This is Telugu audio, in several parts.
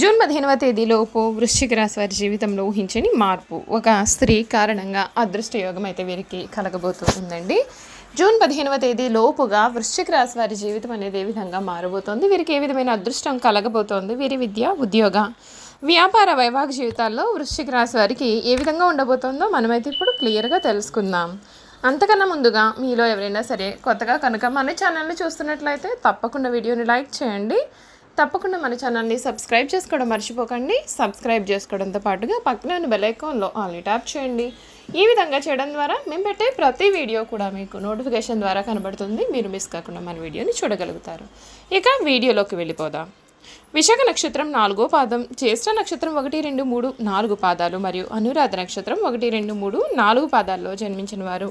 జూన్ 15వ తేదీలోపు వృశ్చిక రాశి వారి జీవితంలో ఊహించని మార్పు. ఒక స్త్రీ కారణంగా అదృష్ట యోగం అయితే వీరికి కలగబోతుందండి. జూన్ 15వ తేదీ లోపుగా వృశ్చిక రాశి వారి జీవితం అనేది ఏ విధంగా మారబోతోంది, వీరికి ఏ విధమైన అదృష్టం కలగబోతోంది, వీరి విద్య, ఉద్యోగ, వ్యాపార, వైవాహిక జీవితాల్లో వృశ్చిక రాశి వారికి ఏ విధంగా ఉండబోతోందో మనమైతే ఇప్పుడు క్లియర్గా తెలుసుకుందాం. అంతకన్నా ముందుగా మీలో ఎవరైనా సరే కొత్తగా కనుక మన ఛానల్ని చూస్తున్నట్లయితే తప్పకుండా వీడియోని లైక్ చేయండి. తప్పకుండా మన ఛానల్ని సబ్స్క్రైబ్ చేసుకోవడం మర్చిపోకండి. సబ్స్క్రైబ్ చేసుకోవడంతో పాటుగా పక్కన ఉన్న బెల్ ఐకాన్లో ఆల్ని ట్యాప్ చేయండి. ఈ విధంగా చేయడం ద్వారా మేము పెట్టే ప్రతి వీడియో కూడా మీకు నోటిఫికేషన్ ద్వారా కనబడుతుంది. మీరు మిస్ కాకుండా మన వీడియోని చూడగలుగుతారు. ఇక వీడియోలోకి వెళ్ళిపోదాం. విశాఖ నక్షత్రం 4వ పాదం, జ్యేష్ఠ నక్షత్రం 1, 2, 3, 4 పాదాలు మరియు అనురాధ నక్షత్రం 1, 2, 3, 4 పాదాల్లో జన్మించిన వారు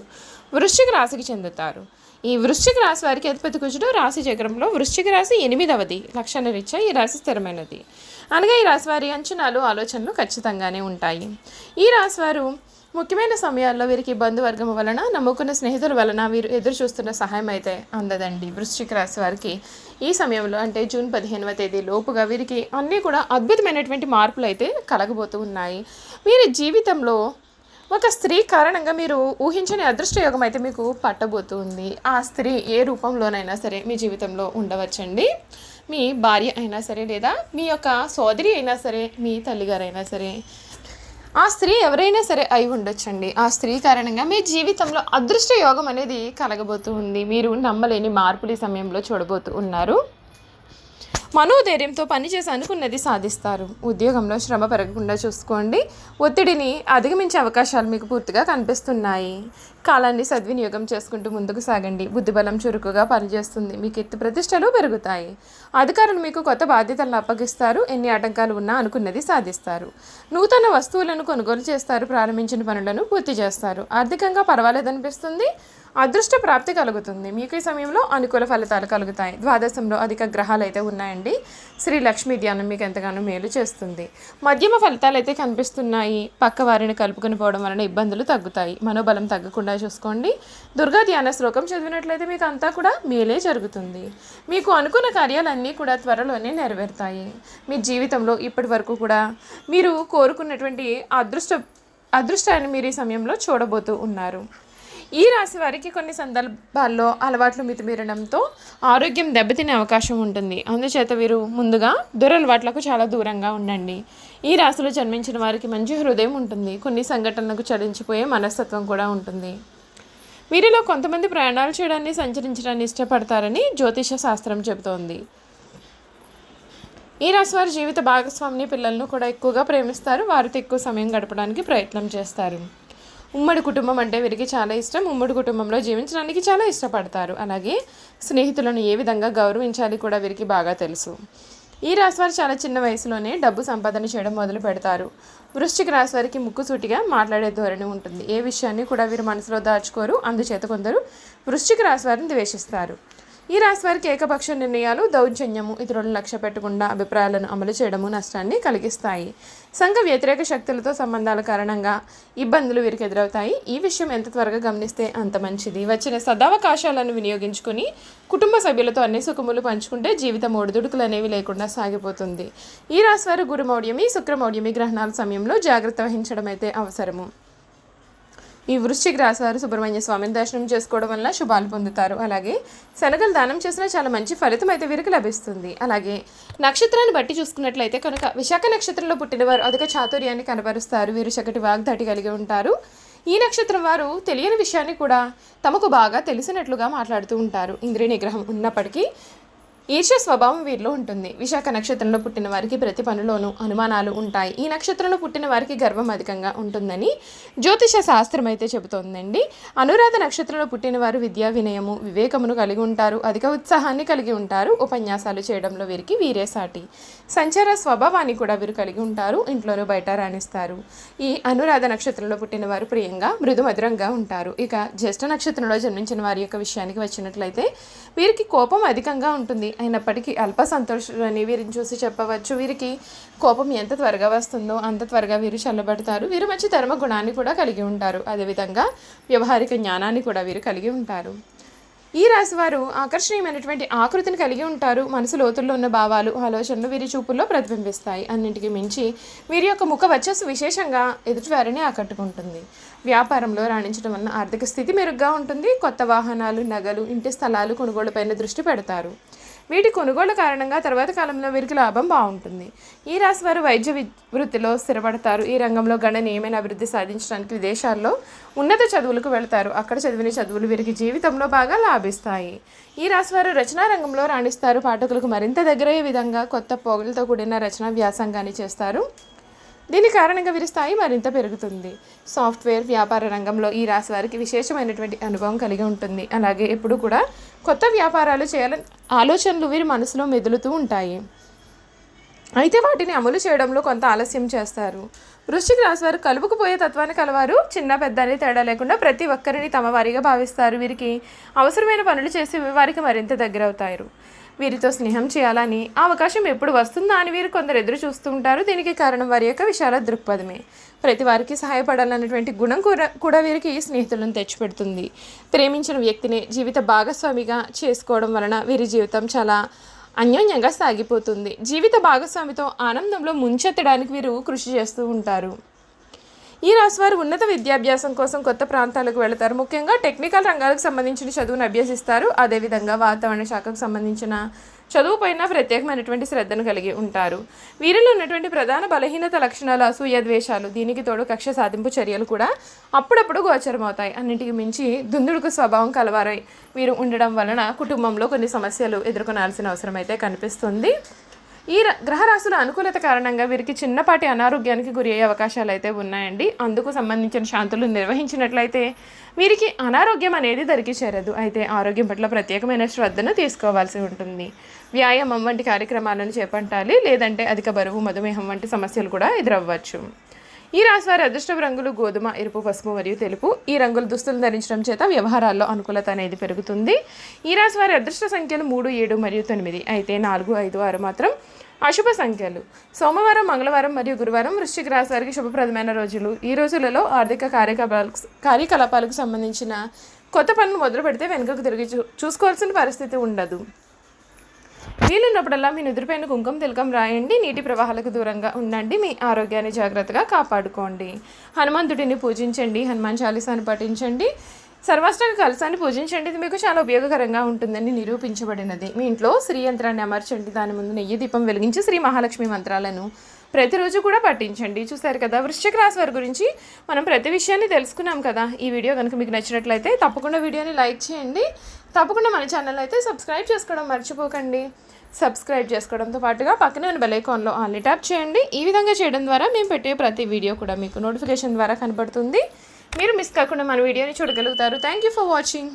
వృశ్చిక రాశికి చెందుతారు. ఈ వృశ్చిక రాశి వారికి అధిపతి కుజుడు రాశి చక్రంలో వృశ్చిక రాశి 8వది. లక్షణ రీత్యా ఈ రాశి స్థిరమైనది. అనగా ఈ రాశి వారి అంచనాలు, ఆలోచనలు ఖచ్చితంగానే ఉంటాయి. ఈ రాశి వారు ముఖ్యమైన సమయాల్లో వీరికి బంధువర్గం వలన, నమ్ముకున్న స్నేహితుల వలన వీరు ఎదురు చూస్తున్న సహాయం అయితే అందదండి. వృశ్చిక రాశి వారికి ఈ సమయంలో అంటే జూన్ 15వ తేదీ లోపుగా వీరికి అన్నీ కూడా అద్భుతమైనటువంటి మార్పులు అయితే కలగబోతూ ఉన్నాయి. వీరి జీవితంలో ఒక స్త్రీ కారణంగా మీరు ఊహించని అదృష్ట యోగం అయితే మీకు పట్టబోతుంది. ఆ స్త్రీ ఏ రూపంలోనైనా సరే మీ జీవితంలో ఉండవచ్చండి. మీ భార్య అయినా సరే, లేదా మీ యొక్క సోదరి అయినా సరే, మీ తల్లిగారైనా సరే, ఆ స్త్రీ ఎవరైనా సరే అయి ఉండొచ్చండి. ఆ స్త్రీ కారణంగా మీ జీవితంలో అదృష్ట యోగం అనేది కలగబోతూ ఉంది. మీరు నమ్మలేని మార్పులు ఈ సమయంలో చూడబోతూ ఉన్నారు. మనోధైర్యంతో పనిచేసి అనుకున్నది సాధిస్తారు. ఉద్యోగంలో శ్రమ పెరగకుండా చూసుకోండి. ఒత్తిడిని అధిగమించే అవకాశాలు మీకు పూర్తిగా కనిపిస్తున్నాయి. కాలాన్ని సద్వినియోగం చేసుకుంటూ ముందుకు సాగండి. బుద్ధిబలం చురుకుగా పనిచేస్తుంది. మీకు ఎత్తు ప్రతిష్టలు పెరుగుతాయి. అధికారులు మీకు కొత్త బాధ్యతలను అప్పగిస్తారు. ఎన్ని ఆటంకాలు ఉన్నా అనుకున్నది సాధిస్తారు. నూతన వస్తువులను కొనుగోలు చేస్తారు. ప్రారంభించిన పనులను పూర్తి చేస్తారు. ఆర్థికంగా పర్వాలేదనిపిస్తుంది. అదృష్ట ప్రాప్తి కలుగుతుంది. మీకు ఈ సమయంలో అనుకూల ఫలితాలు కలుగుతాయి. ద్వాదశంలో అధిక గ్రహాలు అయితే ఉన్నాయండి. శ్రీ లక్ష్మీ ధ్యానం మీకు ఎంతగానో మేలు చేస్తుంది. మధ్యమ ఫలితాలు అయితే కనిపిస్తున్నాయి. పక్క వారిని కలుపుకొని పోవడం వలన ఇబ్బందులు తగ్గుతాయి. మనోబలం తగ్గకుండా చూసుకోండి. దుర్గా ధ్యాన శ్లోకం చదివినట్లయితే మీకు అంతా కూడా మేలే జరుగుతుంది. మీకు అనుకున్న కార్యాలన్నీ కూడా త్వరలోనే నెరవేరుతాయి. మీ జీవితంలో ఇప్పటి వరకు కూడా మీరు కోరుకున్నటువంటి అదృష్టాన్ని మీరు ఈ సమయంలో చూడబోతూ ఉన్నారు. ఈ రాశి వారికి కొన్ని సందర్భాల్లో అలవాట్లు మితిమీరడంతో ఆరోగ్యం దెబ్బతినే అవకాశం ఉంటుంది. అందుచేత వీరు ముందుగా దురలవాట్లకు చాలా దూరంగా ఉండండి. ఈ రాశిలో జన్మించిన వారికి మంచి హృదయం ఉంటుంది. కొన్ని సంఘటనలకు చలించిపోయే మనస్తత్వం కూడా ఉంటుంది. వీరిలో కొంతమంది ప్రయాణాలు చేయడాన్ని, సంచరించడాన్ని ఇష్టపడతారని జ్యోతిష శాస్త్రం చెబుతోంది. ఈ రాశి వారి జీవిత భాగస్వామిని, పిల్లలను కూడా ఎక్కువగా ప్రేమిస్తారు. వారితో ఎక్కువ సమయం గడపడానికి ప్రయత్నం చేస్తారు. ఉమ్మడి కుటుంబం అంటే వీరికి చాలా ఇష్టం. ఉమ్మడి కుటుంబంలో జీవించడానికి చాలా ఇష్టపడతారు. అలాగే స్నేహితులను ఏ విధంగా గౌరవించాలి కూడా వీరికి బాగా తెలుసు. ఈ రాశి వారు చాలా చిన్న వయసులోనే డబ్బు సంపాదన చేయడం మొదలు పెడతారు. వృశ్చిక రాశి వారికి ముక్కుసూటిగా మాట్లాడే ధోరణి ఉంటుంది. ఏ విషయాన్ని కూడా వీరు మనసులో దాచుకోరు. అందుచేత కొందరు వృశ్చిక రాశి వారిని ద్వేషిస్తారు. ఈ రాశి వారికి ఏకపక్ష నిర్ణయాలు, దౌర్జన్యము, ఇతరులను లక్ష్య పెట్టకుండా అభిప్రాయాలను అమలు చేయడము నష్టాన్ని కలిగిస్తాయి. సంఘ వ్యతిరేక శక్తులతో సంబంధాల కారణంగా ఇబ్బందులు వీరికి ఎదురవుతాయి. ఈ విషయం ఎంత త్వరగా గమనిస్తే అంత మంచిది. వచ్చిన సదావకాశాలను వినియోగించుకొని కుటుంబ సభ్యులతో అన్ని సుఖములు పంచుకుంటే జీవితం ఒడిదుడుకులు అనేవి లేకుండా సాగిపోతుంది. ఈ రాశి వారు గురుమౌఢ్యమి, శుక్రమౌఢ్యమి గ్రహణాల సమయంలో జాగ్రత్త వహించడం అయితే అవసరము. ఈ వృశ్చిక రాశి వారు సుబ్రహ్మణ్య స్వామిని దర్శనం చేసుకోవడం వల్ల శుభాలు పొందుతారు. అలాగే శనగలు దానం చేసినా చాలా మంచి ఫలితం అయితే వీరికి లభిస్తుంది. అలాగే నక్షత్రాన్ని బట్టి చూసుకున్నట్లయితే కనుక విశాఖ నక్షత్రంలో పుట్టినవారు అధిక చాతుర్యాన్ని కనబరుస్తారు. వీరు చక్కటి వాగ్దాటి కలిగి ఉంటారు. ఈ నక్షత్రం వారు తెలియని విషయాన్ని కూడా తమకు బాగా తెలిసినట్లుగా మాట్లాడుతూ ఉంటారు. ఇంద్రియ నిగ్రహం ఉన్నప్పటికీ ఈర్ష్య స్వభావం వీరిలో ఉంటుంది. విశాఖ నక్షత్రంలో పుట్టిన వారికి ప్రతి పనిలోనూ అనుమానాలు ఉంటాయి. ఈ నక్షత్రంలో పుట్టిన వారికి గర్వం అధికంగా ఉంటుందని జ్యోతిష శాస్త్రం అయితే చెబుతోందండి. అనురాధ నక్షత్రంలో పుట్టిన వారు విద్యా, వినయము, వివేకమును కలిగి ఉంటారు. అధిక ఉత్సాహాన్ని కలిగి ఉంటారు. ఉపన్యాసాలు చేయడంలో వీరికి వీరే సాటి. సంచార స్వభావాన్ని కూడా వీరు కలిగి ఉంటారు. ఇంట్లోనూ బయట రాణిస్తారు. ఈ అనురాధ నక్షత్రంలో పుట్టిన వారు ప్రియంగా, మృదు మధురంగా ఉంటారు. ఇక జ్యేష్ఠ నక్షత్రంలో జన్మించిన వారి యొక్క విషయానికి వచ్చినట్లయితే వీరికి కోపం అధికంగా ఉంటుంది. అయినప్పటికీ అల్ప సంతోషాన్ని వీరిని చూసి చెప్పవచ్చు. వీరికి కోపం ఎంత త్వరగా వస్తుందో అంత త్వరగా వీరు చల్లబడతారు. వీరు మంచి ధర్మ గుణాన్ని కూడా కలిగి ఉంటారు. అదేవిధంగా వ్యవహారిక జ్ఞానాన్ని కూడా వీరు కలిగి ఉంటారు. ఈ రాశి వారు ఆకర్షణీయమైనటువంటి ఆకృతిని కలిగి ఉంటారు. మనసు లోతుల్లో ఉన్న భావాలు, ఆలోచనలు వీరి చూపుల్లో ప్రతిబింబిస్తాయి. అన్నింటికి మించి వీరి యొక్క ముఖ వచ్చస్సు విశేషంగా ఎదుటివారిని ఆకట్టుకుంటుంది. వ్యాపారంలో రాణించడం వలన ఆర్థిక స్థితి మెరుగ్గా ఉంటుంది. కొత్త వాహనాలు, నగలు, ఇంటి స్థలాలు కొనుగోలుపైన దృష్టి పెడతారు. వీటి కొనుగోలు కారణంగా తర్వాత కాలంలో వీరికి లాభం బాగుంటుంది. ఈ రాశి వారు వైద్య వృత్తిలో స్థిరపడతారు. ఈ రంగంలో గణనీయమైన అభివృద్ధి సాధించడానికి విదేశాల్లో ఉన్నత చదువులకు వెళతారు. అక్కడ చదివిన చదువులు వీరికి జీవితంలో బాగా లాభిస్తాయి. ఈ రాశి వారు రచనా రంగంలో రాణిస్తారు. పాఠకులకు మరింత దగ్గరయ్యే విధంగా కొత్త పోగులతో కూడిన రచనా వ్యాసంగాన్ని చేస్తారు. దీని కారణంగా వీరి స్థాయి మరింత పెరుగుతుంది. సాఫ్ట్వేర్ వ్యాపార రంగంలో ఈ రాశి వారికి విశేషమైనటువంటి అనుభవం కలిగి ఉంటుంది. అలాగే ఎప్పుడు కూడా కొత్త వ్యాపారాలు చేయాలని ఆలోచనలు వీరి మనసులో మెదులుతూ ఉంటాయి. అయితే వాటిని అమలు చేయడంలో కొంత ఆలస్యం చేస్తారు. వృశ్చిక రాశి వారు కలుపుకుపోయే తత్వాన్ని కలవారు. చిన్న పెద్ద అని తేడా లేకుండా ప్రతి ఒక్కరిని తమ వారిగా భావిస్తారు. వీరికి అవసరమైన పనులు చేసి వారికి మరింత దగ్గరవుతారు. వీరితో స్నేహం చేయాలని అవకాశం ఎప్పుడు వస్తుందా అని వీరు కొందరు ఎదురు చూస్తూ ఉంటారు. దీనికి కారణం వారి యొక్క విశాల దృక్పథమే. ప్రతి వారికి సహాయపడాలన్నటువంటి గుణం కూడా వీరికి స్నేహితులను తెచ్చిపెడుతుంది. ప్రేమించిన వ్యక్తిని జీవిత భాగస్వామిగా చేసుకోవడం వలన వీరి జీవితం చాలా అన్యోన్యంగా సాగిపోతుంది. జీవిత భాగస్వామితో ఆనందంలో ముంచెత్తడానికి వీరు కృషి చేస్తూ ఉంటారు. ఈ రాశి వారు ఉన్నత విద్యాభ్యాసం కోసం కొత్త ప్రాంతాలకు వెళతారు. ముఖ్యంగా టెక్నికల్ రంగాలకు సంబంధించిన చదువును అభ్యసిస్తారు. అదేవిధంగా వాతావరణ శాఖకు సంబంధించిన చదువు పైన ప్రత్యేకమైనటువంటి శ్రద్ధను కలిగి ఉంటారు. వీరిలో ఉన్నటువంటి ప్రధాన బలహీనత లక్షణాలు అసూయ, ద్వేషాలు. దీనికి తోడు కక్ష సాధింపు చర్యలు కూడా అప్పుడప్పుడు గోచరమవుతాయి. అన్నింటికి మించి దుందుడుకు స్వభావం కలవారై వీరు ఉండడం వలన కుటుంబంలో కొన్ని సమస్యలు ఎదుర్కొనాల్సిన అవసరం అయితే కనిపిస్తుంది. ఈ గ్రహరాశుల అనుకూలత కారణంగా వీరికి చిన్నపాటి అనారోగ్యానికి గురి అయ్యే అవకాశాలు అయితే ఉన్నాయండి. అందుకు సంబంధించిన శాంతులు నిర్వహించినట్లయితే వీరికి అనారోగ్యం అనేది దరికి చేరదు. అయితే ఆరోగ్యం పట్ల ప్రత్యేకమైన శ్రద్ధను తీసుకోవాల్సి ఉంటుంది. వ్యాయామం వంటి కార్యక్రమాలను చేపట్టాలి. లేదంటే అధిక బరువు, మధుమేహం వంటి సమస్యలు కూడా ఎదురవ్వచ్చు. ఈ రాశి వారి అదృష్ట రంగులు గోధుమ, ఎరుపు, పసుపు మరియు తెలుపు. ఈ రంగుల దుస్తులు ధరించడం చేత వ్యవహారాల్లో అనుకూలత అనేది పెరుగుతుంది. ఈ రాశి వారి అదృష్ట సంఖ్యలు 3, 7 మరియు 9. అయితే 4, 5, 6 మాత్రం అశుభ సంఖ్యలు. సోమవారం, మంగళవారం మరియు గురువారం వృశ్చిక రాశి వారికి శుభప్రదమైన రోజులు. ఈ రోజులలో ఆర్థిక కార్యకలాపాలకు సంబంధించిన కొత్త పనులు మొదలు పెడితే వెనుకకు తిరిగి చూసుకోవాల్సిన పరిస్థితి ఉండదు. వీలున్నప్పుడల్లా మీ నుదురుపైన కుంకుమ తిలకం రాయండి. నీటి ప్రవాహాలకు దూరంగా ఉండండి. మీ ఆరోగ్యాన్ని జాగ్రత్తగా కాపాడుకోండి. హనుమంతుడిని పూజించండి. హనుమాన్ చాలీసాను పఠించండి. సర్వాష్టక కలశాన్ని పూజించండి. ఇది మీకు చాలా ఉపయోగకరంగా ఉంటుందని నిరూపించబడినది. మీ ఇంట్లో శ్రీ యంత్రాన్ని అమర్చండి. దాని ముందు నెయ్యి దీపం వెలిగించి శ్రీ మహాలక్ష్మి మంత్రాలను ప్రతిరోజు కూడా పఠించండి. చూసారు కదా, వృశ్చిక రాశి వారి గురించి మనం ప్రతి విషయాన్ని తెలుసుకున్నాం కదా. ఈ వీడియో కనుక మీకు నచ్చినట్లయితే తప్పకుండా వీడియోని లైక్ చేయండి. తప్పకుండా మన ఛానల్ అయితే సబ్స్క్రైబ్ చేసుకోవడం మర్చిపోకండి. సబ్స్క్రైబ్ చేసుకోవడంతో పాటుగా పక్కనే ఉన్న బెల్ ఐకాన్లో ఆల్ని ట్యాప్ చేయండి. ఈ విధంగా చేయడం ద్వారా మేము పెట్టే ప్రతి వీడియో కూడా మీకు నోటిఫికేషన్ ద్వారా కనబడుతుంది. మీరు మిస్ కాకుండా మన వీడియోని చూడగలుగుతారు. Thank you for watching.